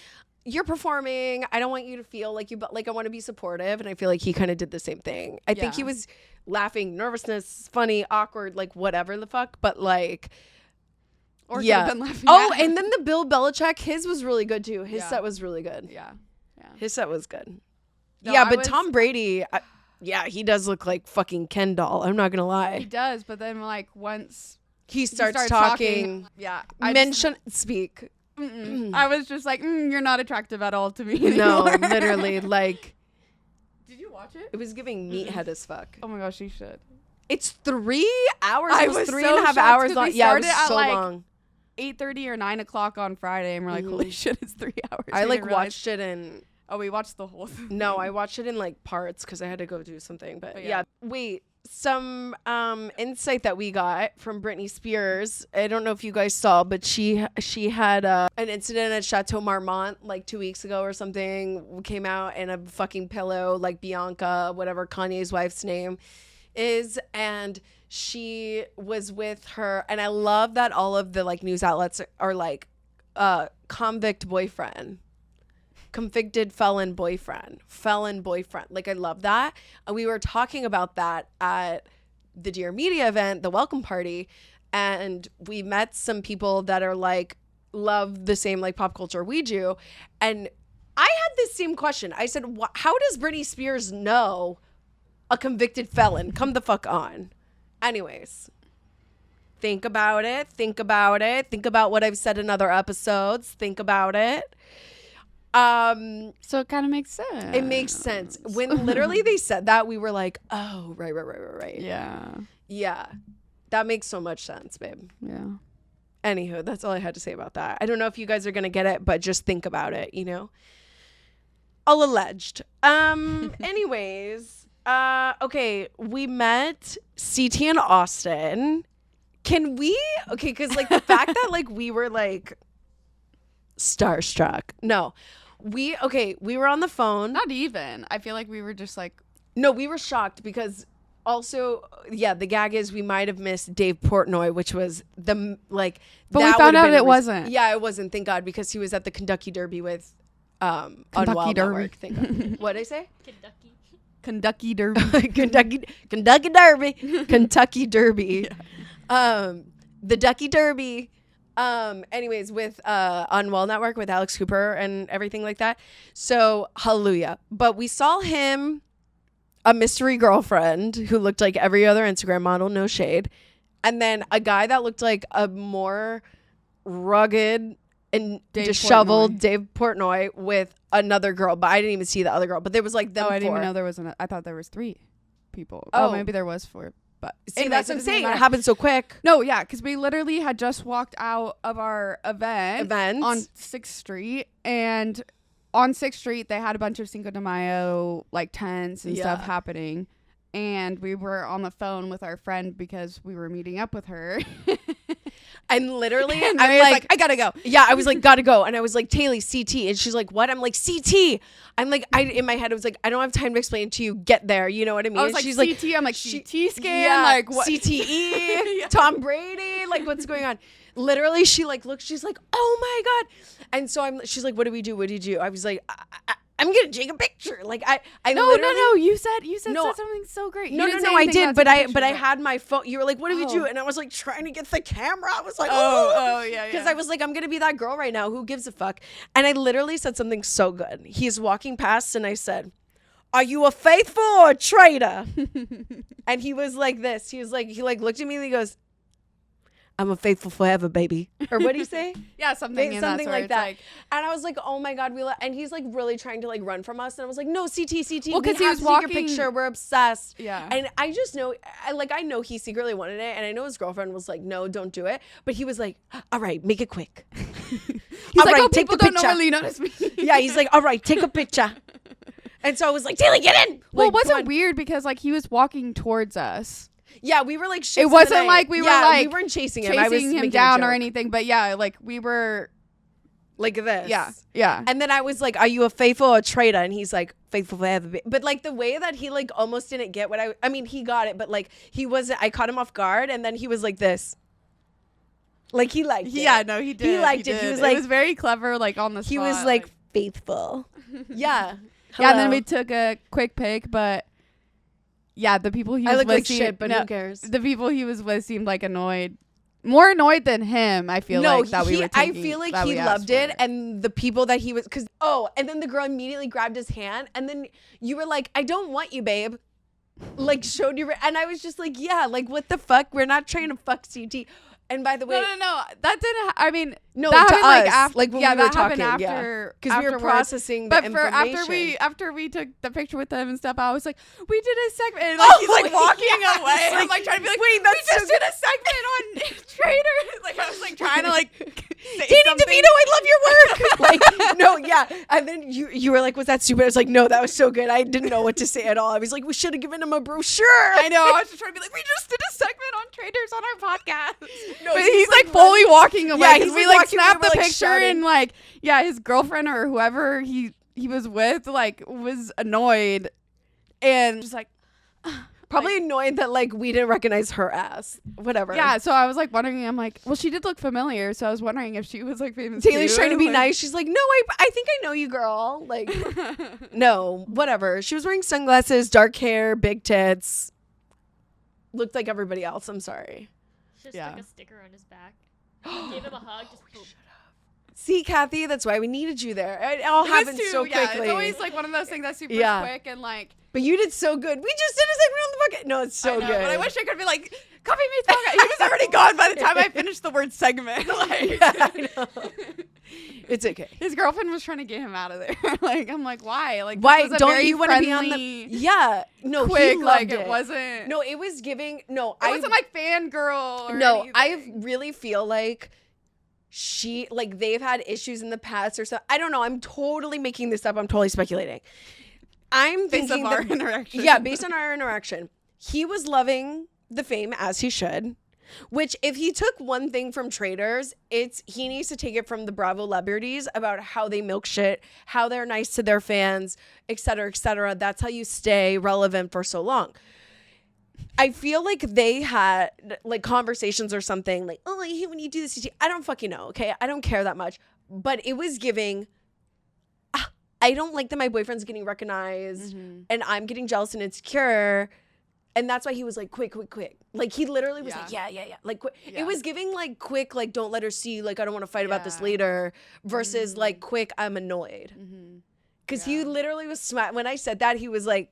you're performing. I don't want you to feel like you, but like I want to be supportive, and I feel like he kind of did the same thing. I think he was laughing, nervousness, funny, awkward, like whatever the fuck, but like. Or yeah. been laughing oh, at. And then the Bill Belichick, his was really good too. His Yeah. set was really good. Yeah. Yeah. His set was good. No, yeah, I but was- Tom Brady, he does look like fucking Ken doll. I'm not gonna He lie. does, but then like once He starts started talking. yeah. Speak. I was just like, you're not attractive at all to me No, anymore. literally, like Did you watch it? it was giving meathead as fuck. Oh my gosh, you should. It's 3 hours. I It was was 3 so and a half shocked hours 'cause long. we Yeah, it was started at, so like, long. 8:30 or 9 o'clock on Friday, and we're like, holy shit, it's 3 hours. I We like didn't realize- watched it in. Oh, we watched the whole thing. No, I watched it in like parts because I had to go do something. But But yeah. yeah. Wait, some insight that we got from Britney Spears. I don't know if you guys saw, but she had an incident at Chateau Marmont like 2 weeks ago or something. Came out in a fucking pillow like Bianca, whatever Kanye's wife's name is, and she was with her. And I love that all of the like news outlets are like convict boyfriend. Convicted felon boyfriend. Like, I love that. And we were talking about that at the Dear Media event, the welcome party. And we met some people that are like, love the same like pop culture we do. And I had this same question. I said, how does Britney Spears know a convicted felon? Come the fuck on. Anyways. Think about it. Think about what I've said in other episodes. Think about it. So it kind of makes sense. It makes sense. When literally they said that, we were like, oh, right. Yeah. Yeah. That makes so much sense, babe. Yeah. Anywho, that's all I had to say about that. I don't know if you guys are going to get it, but just think about it, you know? All alleged. Anyways, okay, we met CT in Austin. Can we? Okay, because like the fact that like we were like starstruck. No. We were on the phone. Not even. I feel like we were just like. No, we were shocked because also, yeah, the gag is we might have missed Dave Portnoy, which was the like. But we that found would have out been it wasn't. Yeah, it wasn't. Thank God, because he was at the Kentucky Derby with Kentucky Unwild Derby. Network. Thank God. What did I say? Kentucky Derby. Kentucky Derby. Kentucky Derby. The Ducky Derby. Anyways, with Unwell Network with Alex Cooper and everything like that. So hallelujah. But we saw him, a mystery girlfriend who looked like every other Instagram model, no shade, and then a guy that looked like a more rugged and disheveled Dave Portnoy with another girl. But I didn't even see the other girl. But there was like them I didn't four. even know there was I thought there was 3 people. Oh. Oh, maybe there was 4. But See, anyways, that's what I'm doesn't saying. It matter. happened so quick. No, yeah, because we literally had just walked out of our events on 6th Street, and on 6th Street they had a bunch of Cinco de Mayo like tents and stuff happening, and we were on the phone with our friend because we were meeting up with her. And literally, And I'm Raya's like, I gotta go. Yeah, I was like, gotta go. And I was like, Taylea, CT. And she's like, what? I'm like, CT. I'm like, in my head, I was like, I don't have time to explain it to you. Get there. You know what I mean? I was like, she's CT. I'm like, CT scan. Yeah, Like, what? CTE, Yeah. Tom Brady. Like, what's going on? Literally, she like looks, she's like, oh my God. And so she's like, what do we do? What do you do? I was like, I'm going to take a picture. Like, I No, literally. no. You said No. something so great. No, You didn't say I anything did, about but taking I pictures, had my phone. You were like, what do we do? Oh. And I was like trying to get the camera. I was like, yeah. because I was like, I'm gonna be that girl right now. Who gives a fuck? And I literally said something so good. He's walking past, and I said, "Are you a faithful or a traitor?" And he was like this. He was like, he like looked at me and he goes, I'm a faithful forever, baby. Or what do you say? Yeah, something like that. And I was like, oh my God, and he's like really trying to like run from us. And I was like, no, CT. Well, because he was take walking. your picture. We're obsessed. Yeah. And I just know, I know he secretly wanted it. And I know his girlfriend was like, no, don't do it. But he was like, all right, make it quick. He's all like, right, oh, take people the don't picture. normally notice me. Yeah, he's like, all right, take a picture. And so I was like, Taylea, get in. Well, Like, it wasn't weird because like he was walking towards us. Yeah, we were like, it wasn't like we were like we weren't chasing him. I was chasing him making down a or joke. anything. But yeah, like we were. Like this. Yeah. And then I was like, are you a faithful or a traitor? And he's like, faithful forever. But like the way that he like almost didn't get what I mean, he got it, but like he wasn't, I caught him off guard. And then he was like this. Like he liked it. Yeah, no, he did. He liked it. He was like, it was very clever, like on the spot. he was like faithful. Yeah. Yeah, and then Hello. we took a quick pic, but yeah, the people he was I look with like shit, but who cares? The people he was with seemed like annoyed. More annoyed than him, I feel like, that we were taking. I feel like that he we loved asked it. for. And the people that he was, and then the girl immediately grabbed his hand. And then you were like, I don't want you, babe. Like, showed you. And I was just like, yeah, like, what the fuck? We're not trying to fuck CT. And by the way, No. That didn't. I mean, no, that to happened us, like after. like when yeah, we were that happened talking, after because we were afterwards. processing the But information. after we took the picture with him and stuff, I was like, we did a segment. And Oh, he's like walking yes. away. Like, I'm like trying to be like, wait, we that's just so did a segment on Trader. Like I was like trying to like say Danny something. DeVito, I love your work. Like, no, yeah. And then you were like, was that stupid? I was like, no, that was so good. I didn't know what to say at all. I was like, we should have given him a brochure. I know. I was just trying to be like, we just did a segment on traders on our podcast. No, But he's like fully walking away. Yeah, 'cause he's we like like walking snapped away, the we're, like, picture shouting. and like, yeah, his girlfriend or whoever he was with like was annoyed and just like. Probably annoyed that like we didn't recognize her ass. Whatever. Yeah, so I was like wondering, I'm like, well, she did look familiar, so I was wondering if she was like famous. Taylor's too. trying to be Like- nice. She's like, no, I think I know you, girl. Like, no, whatever. She was wearing sunglasses, dark hair, big tits. Looked like everybody else. I'm sorry. Just Yeah. like a sticker on his back. Gave him a hug. Just boom. See, Kathy, that's why we needed you there. It all It was happened so yeah, quickly. it's always like one of those things that's super Yeah. quick and like. But you did so good. We just did a segment on the bucket. No, it's so I know, good. But I wish I could be like, copy me, talk. He was already gone by the time I finished the word segment. Like, Yeah, I know. It's okay. his girlfriend was trying to get him out of there. Like, I'm like, why? Like, this Why was a don't very you want to be on the? friendly, Yeah, no, quick, he like loved it wasn't. No, it was giving. No, it wasn't like fangirl. Or No, I anything. really feel like they've had issues in the past or so. I don't know. I'm totally making this up. I'm totally speculating. I'm based thinking on our that, interaction. yeah, based on our interaction, he was loving the fame as he should. Which, if he took one thing from traders, he needs to take it from the Bravo celebrities about how they milk shit, how they're nice to their fans, et cetera, et cetera. That's how you stay relevant for so long. I feel like they had like conversations or something like, oh, I hate when you do this. I don't fucking know. Okay. I don't care that much. But it was giving, I don't like that my boyfriend's getting recognized and I'm getting jealous and insecure. And that's why he was like, quick. Like he literally was like, yeah. Like quick. Yeah. It was giving like quick, like don't let her see, like I don't want to fight about this Yeah. later versus like quick, I'm annoyed. Because he literally was smart. When I said that, he was loving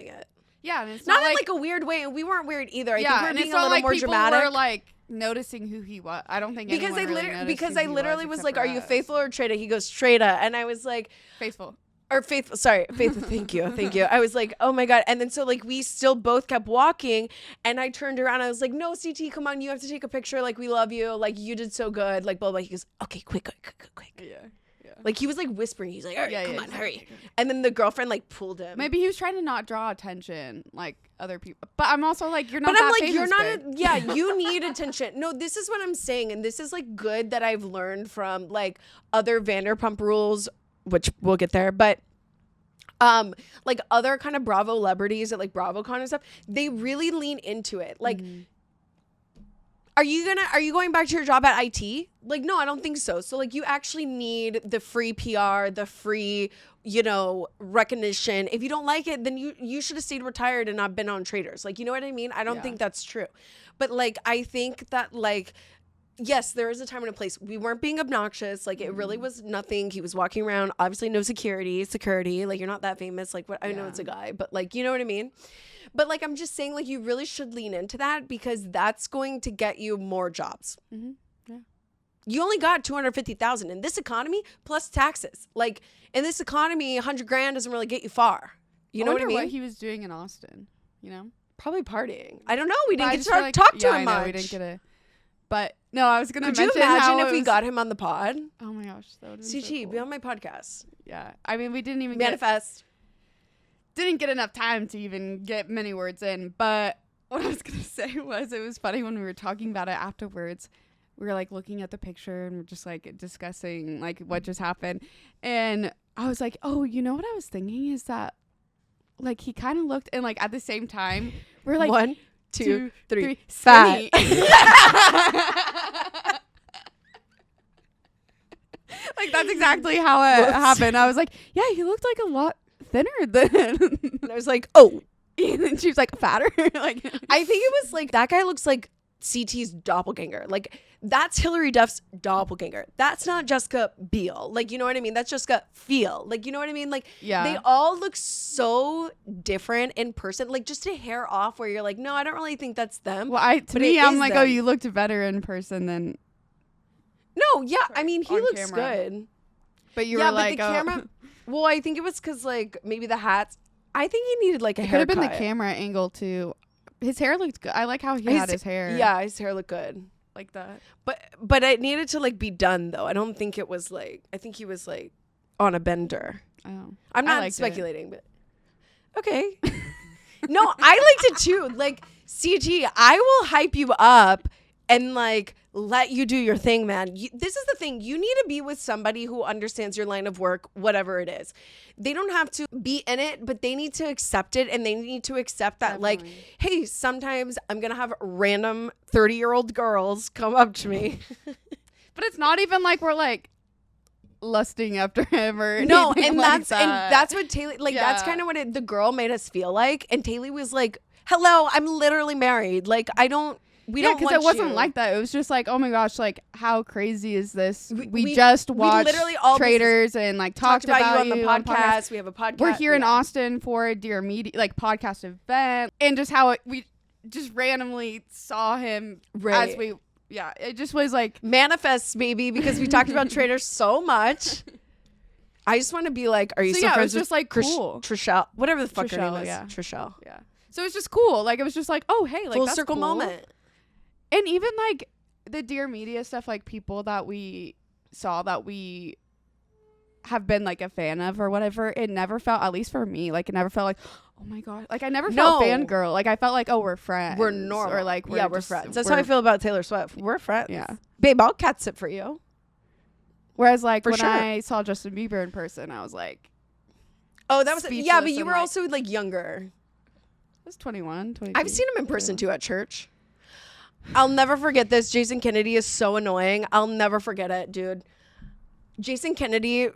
it. Yeah, and it's Not not in like like a weird way, and we weren't weird either. I yeah, think we and were being it's a not little like more people dramatic. were like noticing who he was. I don't think because anyone really noticed because who I he literally was except like, for "Are you us. faithful or traitor?" He goes, "Traitor," and I was like, Faithful. or faithful. Sorry, faithful. Thank you. I was like, "Oh my god!" And then so like we still both kept walking, and I turned around. I was like, "No, CT, come on, you have to take a picture. Like we love you. Like you did so good. Like blah blah." He goes, "Okay, quick." Yeah. Like he was like whispering. He's like, "All right, Yeah, come yeah, on, he's hurry." like, okay. And then the girlfriend like pulled him. Maybe he was trying to not draw attention like other people. But I'm also like, you're not But I'm that like, you're not. famous, babe. Yeah, you need attention. No, this is what I'm saying, and this is like good that I've learned from like other Vanderpump Rules, which we'll get there, but like other kind of Bravo celebrities at like BravoCon and stuff. They really lean into it. Like, are you going back to your job at IT? Like, no, I don't think so. So like, you actually need the free PR, the free, recognition. If you don't like it, then you should have stayed retired and not been on Traders. Like, you know what I mean? I don't Yeah. think that's true. But like, I think that like Yes, there is a time and a place. We weren't being obnoxious. Like, it really was nothing. He was walking around, obviously no security. Like, you're not that famous. Like, what? I know it's a guy, but like, you know what I mean? But like, I'm just saying, like, you really should lean into that because that's going to get you more jobs. Mm-hmm. Yeah. You only got 250,000 in this economy plus taxes. Like, in this economy, 100 grand doesn't really get you far. You know what I mean? What he was doing in Austin, you know? Probably partying. I don't know. We didn't get to like, talk to him I know, much. we didn't get to. But no, I was gonna Could mention you imagine if it we was, got him on the pod? Oh my gosh, that would have been CT, so cool. be on my podcast. Yeah, I mean, we didn't even Manifest. didn't get enough time to even get many words in. But what I was gonna say was, it was funny when we were talking about it afterwards. We were like looking at the picture and we're just like discussing like what just happened, and I was like, oh, you know what I was thinking is that like he kind of looked, and like at the same time we're like 1, 2, 3. fat. Like that's exactly how it happened. I was like, yeah, he looked like a lot thinner than. And I was like, oh. And then she was like fatter. Like I think it was like, that guy looks like CT's doppelganger. Like, that's Hillary Duff's doppelganger. That's not Jessica Biel. Like, you know what I mean? That's Jessica Feel. Like, you know what I mean? Like, yeah, they all look so different in person. Like, just a hair off where you're like, no, I don't really think that's them. well, but it I'm is like, them. oh, you looked better in person than. No, yeah. I mean, he on looks camera. good. But you yeah, were like, but the camera. Well, I think it was because, like, maybe the hats. I think he needed, like, a it could have haircut. been the camera angle too. His hair looked good. I like how he had his hair. Yeah, his hair looked good. like that. But it needed to, like, be done, though. I don't think it was, like, I think he was, like, on a bender. Oh, I'm I not liked speculating, but okay. No, I liked it too. Like, CT, I will hype you up and like let you do your thing, man. This is the thing. You need to be with somebody who understands your line of work, whatever it is. They don't have to be in it, but they need to accept it, and they need to accept that, like, hey, sometimes I'm going to have random 30-year-old girls come up to me. But it's not even like we're like lusting after him or no, anything and like that's what Taylea, like, that's kind of what the girl made us feel like. And Taylea was like, hello, I'm literally married. Like, we don't want because it wasn't you. like that. It was just like, oh my gosh, like how crazy is this? We just watched literally all Traders and like talked about you on the on podcast. We have a podcast. We're here in Austin for a Dear Media like podcast event, and just how we just randomly saw him as we. Yeah, it just was like manifests, baby, because we talked about Traders so much. I just want to be like, are you still friends with just like cool. Trishelle, whatever the fuck her name is, yeah. Trishelle. Yeah. So it was just cool. Like it was just like, oh hey, like full that's circle cool. moment. And even like the Dear Media stuff, like people that we saw that we have been like a fan of or whatever, it never felt, at least for me, like it never felt like, oh my god, like I never felt fangirl. Like I felt like, oh, we're friends, we're normal, or like we're friends. That's how I feel about Taylor Swift. We're friends. Yeah, babe, I'll cat sit for you. Whereas like when I saw Justin Bieber in person, I was like, oh, that was but you were also like younger. I was 21, 22. I've seen him in person too at church. I'll never forget this. Jason Kennedy is so annoying. I'll never forget it, dude. Jason Kennedy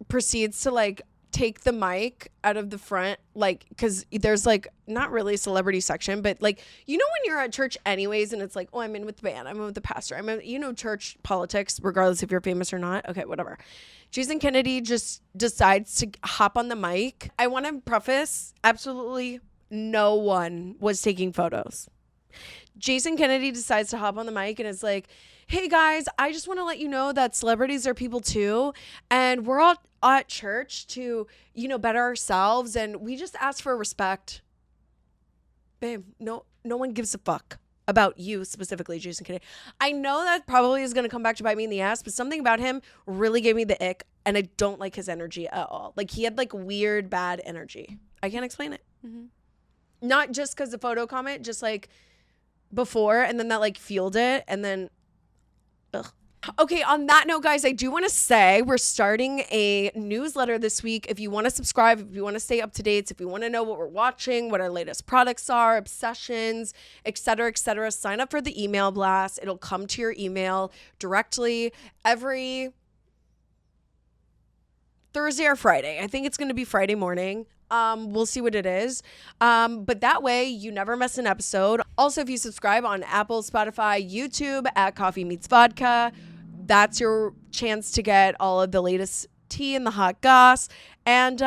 proceeds to like take the mic out of the front, like, because there's like not really a celebrity section, but like, you know, when you're at church anyways, and it's like, oh, I'm in with the band, I'm in with the pastor, I'm in, you know, church politics, regardless if you're famous or not. Okay, whatever. Jason Kennedy just decides to hop on the mic. I want to preface, absolutely no one was taking photos. Jason Kennedy decides to hop on the mic and is like, hey guys, I just want to let you know that celebrities are people too. And we're all at church to, you know, better ourselves. And we just ask for respect. Babe, no one gives a fuck about you specifically, Jason Kennedy. I know that probably is going to come back to bite me in the ass, but something about him really gave me the ick. And I don't like his energy at all. Like he had like weird, bad energy. I can't explain it. Mm-hmm. Not just because the photo comment, just like before, and then that like fueled it, and then ugh. Okay, on that note, guys, I do want to say we're starting a newsletter this week. If you want to subscribe, if you want to stay up to date, if you want to know what we're watching, what our latest products are, obsessions, etc., sign up for the email blast. It'll come to your email directly every Thursday or Friday. I think it's going to be Friday morning. We'll see what it is. But that way you never miss an episode. Also, if you subscribe on Apple, Spotify, YouTube at Coffee Meets Vodka, that's your chance to get all of the latest tea and the hot goss. And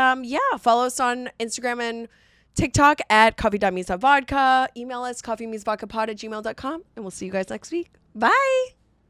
follow us on Instagram and TikTok at coffee.meets.vodka. Email us coffeemeetsvodkapod@gmail.com. And we'll see you guys next week. Bye.